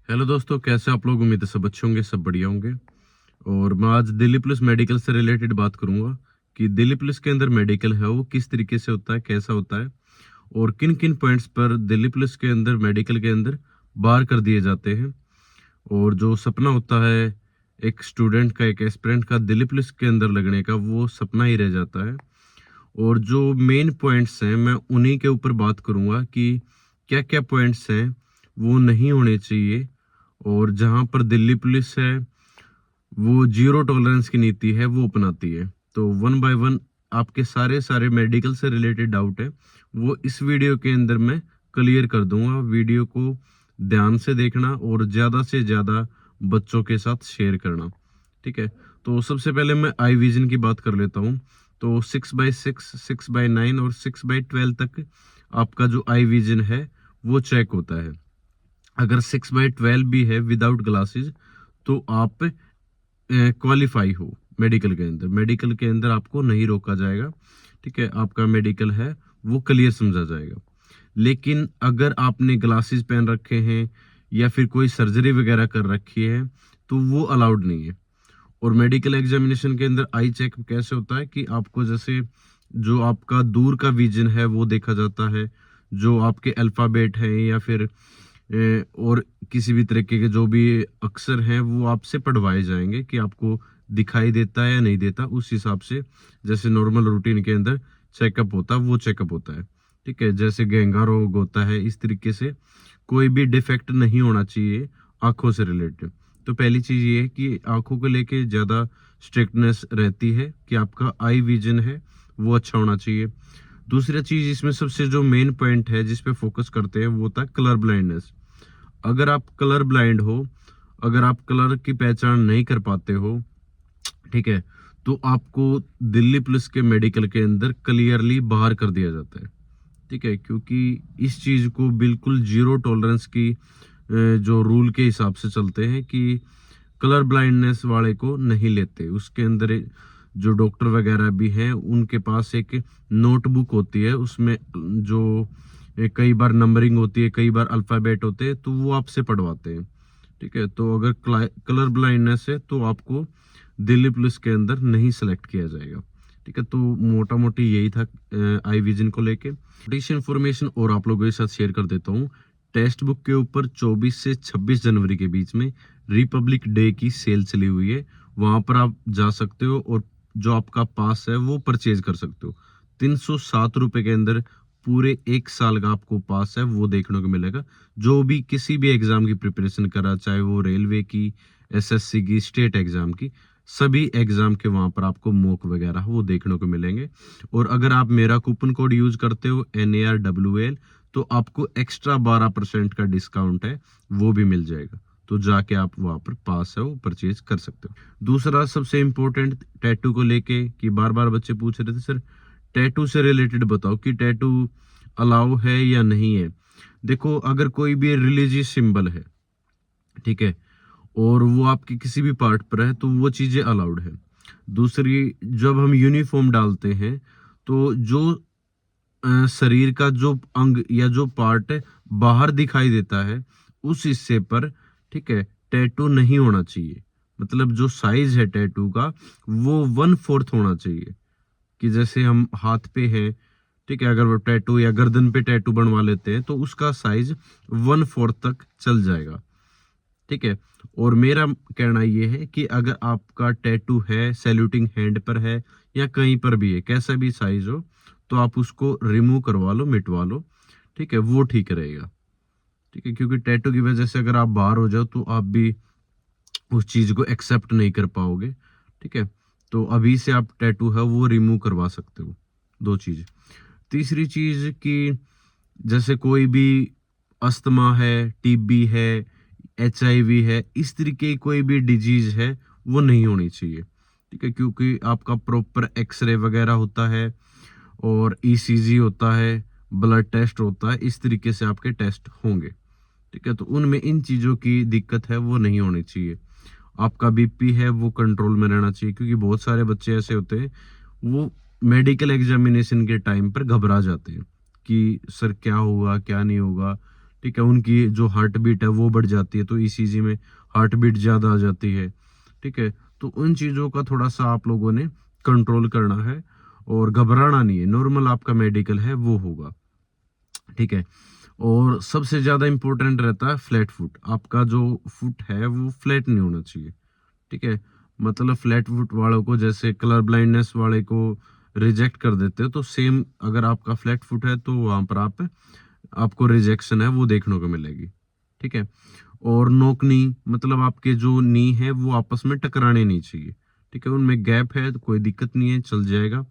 Hello दोस्तों, कैसे आप लोग? उम्मीद है सब अच्छे होंगे, सब बढ़िया होंगे। और मैं आज दिल्ली पुलिस मेडिकल से रिलेटेड बात करूंगा कि दिल्ली पुलिस के अंदर मेडिकल है वो किस तरीके से होता है, कैसा होता है और किन किन पॉइंट्स पर दिल्ली पुलिस के अंदर मेडिकल के अंदर बार कर दिए जाते हैं। और जो सपना होता है एक स्टूडेंट का, एक एस्पिरेंट का दिल्ली पुलिस के अंदर लगने का, वो सपना ही रह जाता है। और जो मेन पॉइंट्स हैं मैं उन्हीं के ऊपर बात करूंगा कि क्या क्या पॉइंट्स हैं वो नहीं होने चाहिए। और जहां पर दिल्ली पुलिस है वो जीरो टॉलरेंस की नीति है वो अपनाती है। तो वन बाय वन आपके सारे सारे मेडिकल से रिलेटेड डाउट है वो इस वीडियो के अंदर मैं क्लियर कर दूंगा। वीडियो को ध्यान से देखना और ज्यादा से ज्यादा बच्चों के साथ शेयर करना, ठीक है। तो सबसे पहले मैं आई विजन की बात कर लेता हूँ। तो 6x6, 6x9 और 6x12 तक आपका जो आई विजन है वो चेक होता है। अगर 6x12 भी है विदाउट ग्लासेस तो आप क्वालिफाई हो मेडिकल के अंदर। मेडिकल के अंदर आपको नहीं रोका जाएगा, ठीक है। आपका मेडिकल है वो क्लियर समझा जाएगा। लेकिन अगर आपने ग्लासेस पहन रखे हैं या फिर कोई सर्जरी वगैरह कर रखी है तो वो अलाउड नहीं है। और मेडिकल एग्जामिनेशन के अंदर आई चेक कैसे होता है कि आपको जैसे जो आपका दूर का विजन है वो देखा जाता है, जो आपके अल्फाबेट हैं या फिर और किसी भी तरीके के जो भी अक्षर हैं वो आपसे पढ़वाए जाएंगे कि आपको दिखाई देता है या नहीं देता। उस हिसाब से जैसे नॉर्मल रूटीन के अंदर चेकअप होता है वो चेकअप होता है, ठीक है। जैसे गेंगा रोग होता है, इस तरीके से कोई भी डिफेक्ट नहीं होना चाहिए आंखों से रिलेटेड। तो पहली चीज ये है कि आंखों को लेके ज्यादा स्ट्रिक्टनेस रहती है कि आपका आई विजन है वो अच्छा होना चाहिए। दूसरा चीज इसमें सबसे जो मेन पॉइंट है जिस पे फोकस करते हैं वो होता है कलर ब्लाइंडनेस। अगर आप कलर ब्लाइंड हो, अगर आप कलर की पहचान नहीं कर पाते हो, ठीक है, तो आपको दिल्ली पुलिस के मेडिकल के अंदर क्लियरली बाहर कर दिया जाता है, ठीक है। क्योंकि इस चीज को बिल्कुल जीरो टॉलरेंस की जो रूल के हिसाब से चलते हैं कि कलर ब्लाइंडनेस वाले को नहीं लेते। उसके अंदर जो डॉक्टर वगैरह भी हैं उनके पास एक नोटबुक होती है, उसमें जो कई बार नंबरिंग होती है, कई बार अल्फाबेट होते हैं, तो वो आपसे पढ़वाते हैं, ठीक है। तो अगर कलर ब्लाइंडनेस है तो आपको दिल्ली पुलिस के अंदर नहीं सेलेक्ट किया जाएगा, ठीक है। तो मोटा मोटी यही था आई विजन को लेके। छोटी इन्फॉर्मेशन और आप लोगों के साथ शेयर कर देता हूँ। टेक्स्ट बुक के ऊपर 24 से 26 जनवरी के बीच में रिपब्लिक डे की सेल चली हुई है, वहां पर आप जा सकते हो और जो आपका पास है वो परचेज कर सकते हो। 307 रुपए के अंदर पूरे एक साल का आपको पास है वो देखने को मिलेगा। जो भी किसी भी एग्जाम की प्रिपरेशन करा, चाहे वो रेलवे की, एसएससी की, स्टेट एग्जाम की, सभी एग्जाम के वहां पर आपको मॉक वगैरह वो देखने को मिलेंगे। और अगर आप मेरा कूपन कोड यूज करते हो NARWL तो आपको एक्स्ट्रा 12% का डिस्काउंट है वो भी मिल जाएगा। तो जाके आप वहां पर पास है वो परचेज कर सकते हो। दूसरा सबसे इम्पोर्टेंट टैटू को लेके कि बार बार बच्चे पूछ रहे थे सर टैटू से रिलेटेड बताओ कि टैटू अलाउ है या नहीं है। देखो, अगर कोई भी रिलीजियस सिंबल है, ठीक है, और वो आपके किसी भी पार्ट पर है तो वो चीजें अलाउड है। दूसरी, जब हम यूनिफॉर्म डालते हैं तो जो शरीर का जो अंग या जो पार्ट बाहर दिखाई देता है उस हिस्से पर, ठीक है, टैटू नहीं होना चाहिए। मतलब जो साइज है टैटू का वो 1/4 होना चाहिए। कि जैसे हम हाथ पे है, ठीक है, अगर वो टैटू या गर्दन पे टैटू बनवा लेते हैं तो उसका साइज 1/4 तक चल जाएगा, ठीक है। और मेरा कहना ये है कि अगर आपका टैटू है, सैल्यूटिंग हैंड पर है या कहीं पर भी है, कैसा भी साइज हो, तो आप उसको रिमूव करवा लो, मिटवा लो, ठीक है, वो ठीक रहेगा, ठीक है। क्योंकि टैटू की वजह से अगर आप बाहर हो जाओ तो आप भी उस चीज को एक्सेप्ट नहीं कर पाओगे, ठीक है। तो अभी से आप टैटू है वो रिमूव करवा सकते हो। दो चीज। तीसरी चीज कि जैसे कोई भी अस्थमा है, टीबी है, HIV है, इस तरीके की कोई भी डिजीज है वो नहीं होनी चाहिए, ठीक है। क्योंकि आपका प्रॉपर एक्सरे वगैरह होता है और ECG होता है, ब्लड टेस्ट होता है, इस तरीके से आपके टेस्ट होंगे, ठीक है। तो उनमें इन चीजों की दिक्कत है वो नहीं होनी चाहिए। आपका BP है वो कंट्रोल में रहना चाहिए। क्योंकि बहुत सारे बच्चे ऐसे होते हैं वो मेडिकल एग्जामिनेशन के टाइम पर घबरा जाते हैं कि सर क्या होगा क्या नहीं होगा, ठीक है, उनकी जो हार्ट बीट है वो बढ़ जाती है, तो ईसीजी में हार्ट बीट ज़्यादा आ जाती है। ठीक है, तो उन चीज़ों का थोड़ा सा आप लोगों ने कंट्रोल करना है और घबराना नहीं है, नॉर्मल आपका मेडिकल है वो होगा। ठीक है, और सबसे ज़्यादा इम्पोर्टेंट रहता है फ्लैट फुट, आपका जो फुट है वो फ्लैट नहीं होना चाहिए। ठीक है, मतलब फ्लैट फुट वालों को, जैसे कलर ब्लाइंडनेस वाले को रिजेक्ट कर देते हो, तो सेम अगर आपका फ्लैट फुट है तो वहां पर आपको रिजेक्शन है वो देखने को मिलेगी। ठीक है, और नोक नी, मतलब आपके जो नी है वो आपस में टकराने नहीं चाहिए। ठीक है, उनमें गैप है तो कोई दिक्कत नहीं है, चल जाएगा।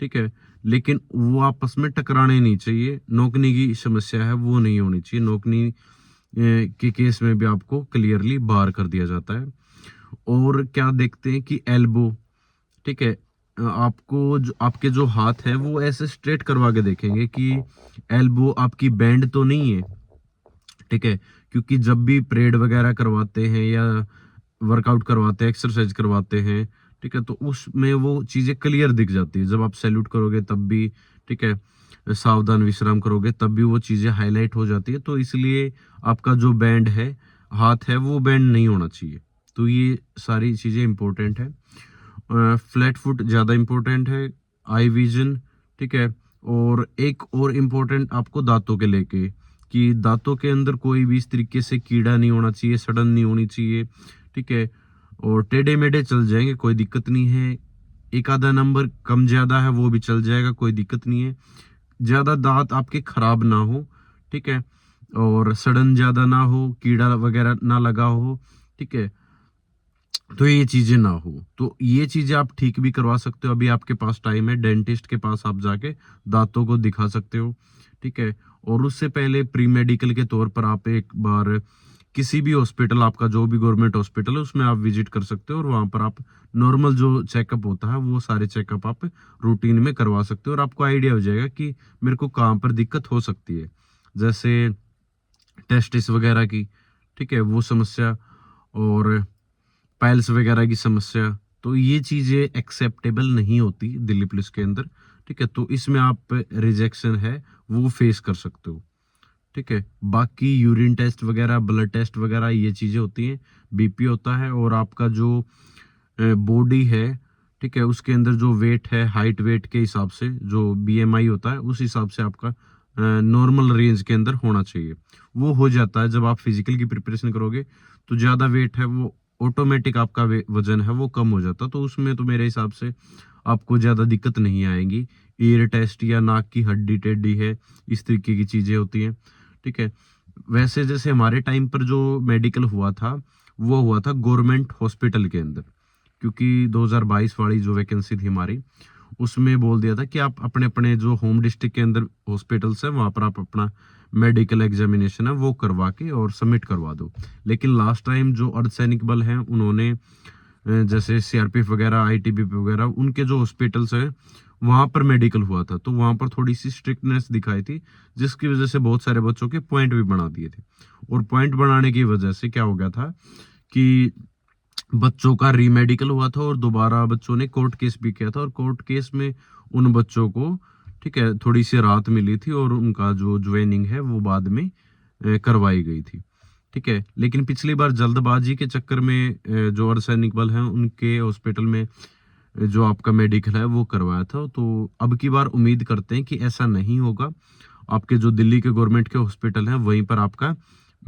ठीक है, लेकिन वो आपस में टकराने नहीं चाहिए, नोकनी की समस्या है वो नहीं होनी चाहिए। नोकनी के केस में भी आपको क्लियरली बार कर दिया जाता है। और क्या देखते हैं कि एल्बो, ठीक है, आपको जो आपके जो हाथ है वो ऐसे स्ट्रेट करवा के देखेंगे कि एल्बो आपकी बैंड तो नहीं है। ठीक है, क्योंकि जब भी परेड वगैरह करवाते हैं या वर्कआउट करवाते हैं, एक्सरसाइज करवाते हैं, ठीक है, तो उसमें वो चीजें क्लियर दिख जाती है। जब आप सैल्यूट करोगे तब भी, ठीक है, सावधान विश्राम करोगे तब भी वो चीजें हाईलाइट हो जाती है। तो इसलिए आपका जो बैंड है, हाथ है, वो बैंड नहीं होना चाहिए। तो ये सारी चीजें इंपॉर्टेंट है। फ्लैट फुट ज़्यादा इम्पोर्टेंट है, आई विजन। ठीक है, और एक और इम्पोर्टेंट आपको दांतों के लेके, कि दांतों के अंदर कोई भी इस तरीके से कीड़ा नहीं होना चाहिए, सड़न नहीं होनी चाहिए। ठीक है, और टेढ़े मेढ़े चल जाएंगे, कोई दिक्कत नहीं है। एक आधा नंबर कम ज्यादा है वो भी चल जाएगा, कोई दिक्कत नहीं है। ज्यादा दांत आपके खराब ना हो। ठीक है, और सड़न ज्यादा ना हो, कीड़ा वगैरह ना लगा हो। ठीक है, तो ये चीजें ना हो, तो ये चीजें आप ठीक भी करवा सकते हो। अभी आपके पास टाइम है, डेंटिस्ट के पास आप जाके दांतों को दिखा सकते हो। ठीक है, और उससे पहले प्री मेडिकल के तौर पर आप एक बार किसी भी हॉस्पिटल, आपका जो भी गवर्नमेंट हॉस्पिटल है उसमें आप विजिट कर सकते हो, और वहां पर आप नॉर्मल जो चेकअप होता है वो सारे चेकअप आप रूटीन में करवा सकते हो, और आपको आइडिया हो जाएगा कि मेरे को कहाँ पर दिक्कत हो सकती है, जैसे टेस्टिस वगैरह की। ठीक है, वो समस्या, और पाइल्स वगैरह की समस्या। तो ये चीजें एक्सेप्टेबल नहीं होती दिल्ली पुलिस के अंदर। ठीक है, तो इसमें आप रिजेक्शन है वो फेस कर सकते हो। ठीक है, बाकी यूरिन टेस्ट वगैरह, ब्लड टेस्ट वगैरह ये चीजें होती हैं, बीपी होता है, और आपका जो बॉडी है, ठीक है, उसके अंदर जो वेट है, हाइट वेट के हिसाब से जो बीएमआई होता है उस हिसाब से आपका नॉर्मल रेंज के अंदर होना चाहिए। वो हो जाता है जब आप फिजिकल की प्रिपरेशन करोगे, तो ज्यादा वेट है वो ऑटोमेटिक आपका वजन है वो कम हो जाता, तो उसमें तो मेरे हिसाब से आपको ज्यादा दिक्कत नहीं आएगी। ईयर टेस्ट या नाक की हड्डी टेढ़ी है, इस तरीके की चीजें होती हैं। ठीक है, वैसे जैसे हमारे टाइम पर जो मेडिकल हुआ था वो हुआ था गवर्नमेंट हॉस्पिटल के अंदर, क्योंकि 2022 वाली जो वैकेंसी थी हमारी, उसमें बोल दिया था कि आप अपने अपने जो होम डिस्ट्रिक्ट के अंदर हॉस्पिटल्स है वहां पर आप अपना मेडिकल एग्जामिनेशन है वो करवा के और सबमिट करवा दो। लेकिन लास्ट टाइम जो अर्धसैनिक बल हैं उन्होंने जैसे सीआरपीएफ वगैरह, आईटीबीपी वगैरह, उनके जो हॉस्पिटल्स हैं वहां पर मेडिकल हुआ था, तो वहां पर थोड़ी सी स्ट्रिक्टनेस दिखाई थी, जिसकी वजह से बहुत सारे बच्चों के पॉइंट भी बना दिए थे। और पॉइंट बनाने की वजह से क्या हो गया था कि बच्चों का रीमेडिकल हुआ था, और दोबारा बच्चों ने कोर्ट केस भी किया था, और कोर्ट केस में उन बच्चों को, ठीक है, थोड़ी सी राहत मिली थी, और उनका जो ज्वाइनिंग है वो बाद में करवाई गई थी। ठीक है, लेकिन पिछली बार जल्दबाजी के चक्कर में जो अर्धसैनिक बल हैं उनके हॉस्पिटल में जो आपका मेडिकल है वो करवाया था। तो अब की बार उम्मीद करते हैं कि ऐसा नहीं होगा, आपके जो दिल्ली के गवर्नमेंट के हॉस्पिटल हैं वहीं पर आपका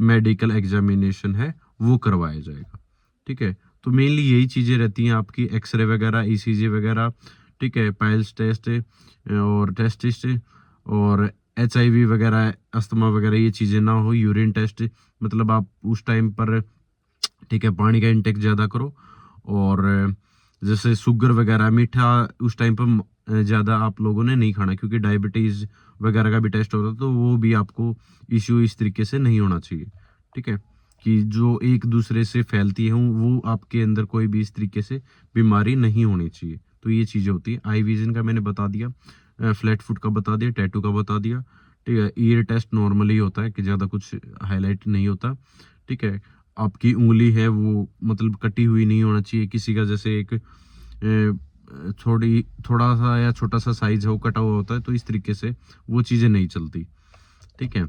मेडिकल एग्जामिनेशन है वो करवाया जाएगा। ठीक है, तो मेनली यही चीजें रहती हैं आपकी, एक्सरे वगैरह, ईसीजी वगैरह। ठीक है, पाइल्स टेस्ट और टेस्ट, और एचआईवी वगैरह, अस्थमा वगैरह ये चीजें ना हो। यूरिन टेस्ट, मतलब आप उस टाइम पर, ठीक है, पानी का इंटेक ज्यादा करो, और जैसे शुगर वगैरह, मीठा उस टाइम पर ज्यादा आप लोगों ने नहीं खाना, क्योंकि डायबिटीज वगैरह का भी टेस्ट होता है, तो वो भी आपको इश्यू इस तरीके से नहीं होना चाहिए। ठीक है, कि जो एक दूसरे से फैलती है वो आपके अंदर कोई भी इस तरीके से बीमारी नहीं होनी चाहिए। तो ये चीजें होती है। आई विजन का मैंने बता दिया, फ्लैट फुट का बता दिया, टैटू का बता दिया। ठीक है, ईयर टेस्ट नॉर्मली होता है कि ज्यादा कुछ हाईलाइट नहीं होता। ठीक है, आपकी उंगली है वो मतलब कटी हुई नहीं होना चाहिए, किसी का जैसे एक थोड़ा सा या छोटा सा साइज है वो कटा हुआ होता है, तो इस तरीके से वो चीजें नहीं चलती। ठीक है,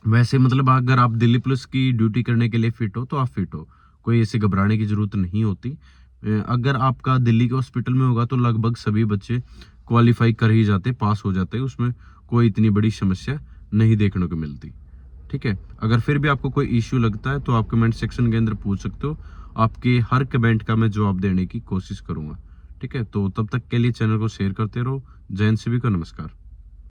वैसे मतलब अगर आप दिल्ली पुलिस की ड्यूटी करने के लिए फिट हो तो आप फिट हो, कोई ऐसे घबराने की ज़रूरत नहीं होती। अगर आपका दिल्ली के हॉस्पिटल में होगा तो लगभग सभी बच्चे क्वालीफाई कर ही जाते, पास हो जाते, उसमें कोई इतनी बड़ी समस्या नहीं देखने को मिलती। ठीक है, अगर फिर भी आपको कोई इश्यू लगता है तो आप कमेंट सेक्शन के अंदर पूछ सकते हो, आपके हर कमेंट का मैं जवाब देने की कोशिश करूँगा। ठीक है, तो तब तक के लिए चैनल को शेयर करते रहो। जय हिंद, सभी को नमस्कार।